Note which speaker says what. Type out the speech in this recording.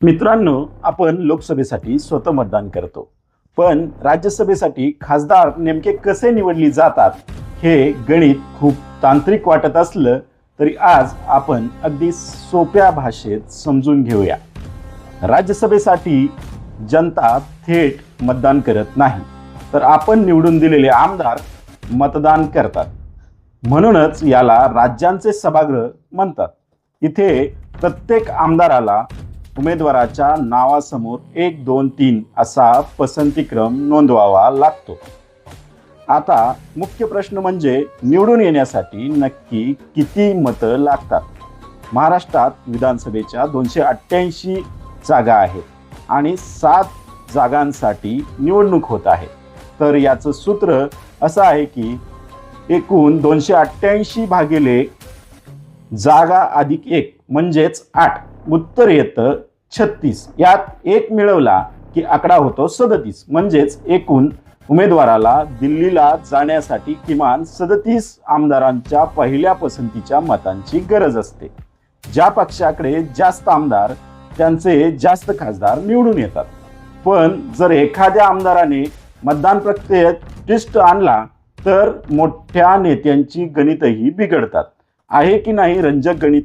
Speaker 1: मित्रांनो, आपण लोकसभेसाठी स्वतः मतदान करतो, पण राज्यसभेसाठी खासदार नेमके कसे निवडली जातात हे गणित खूप तांत्रिक वाटत असलं तरी आज आपण अगदी सोप्या भाषेत समजून घेऊया। राज्यसभेसाठी जनता थेट मतदान करत नाही, तर आपण निवडून दिलेले आमदार मतदान करतात। म्हणूनच याला राज्यांचे सभागृह म्हणतात। इथे प्रत्येक आमदाराला उमेदवाराच्या नावासमोर 1, 2, 3 असा पसंतीक्रम नोंदवावा लागतो। आता मुख्य प्रश्न म्हणजे निवडून येण्यासाठी नक्की किती मतं लागतात। महाराष्ट्रात विधानसभेच्या 288 जागा आहेत आणि 7 जागांसाठी निवडणूक होत आहे। तर याचं सूत्र असं आहे की एकूण 288 भागिले जागा अधिक 1 म्हणजेच 8, उत्तर येतं 36। यात 1 मिळवला की आकडा होतो 37, म्हणजेच एकूण उमेदवाराला दिल्लीला जाण्यासाठी किमान 37 आमदारांच्या पहिल्या पसंतीच्या मतांची गरज असते। ज्या पक्षाकडे जास्त आमदार त्यांचे जास्त खासदार निवडून येतात। पण जर एखाद्या आमदाराने मतदान प्रक्रियेत ट्विस्ट आणला तर मोठ्या नेत्यांची गणितही बिघडतात। आहे की नाही रंजक गणित?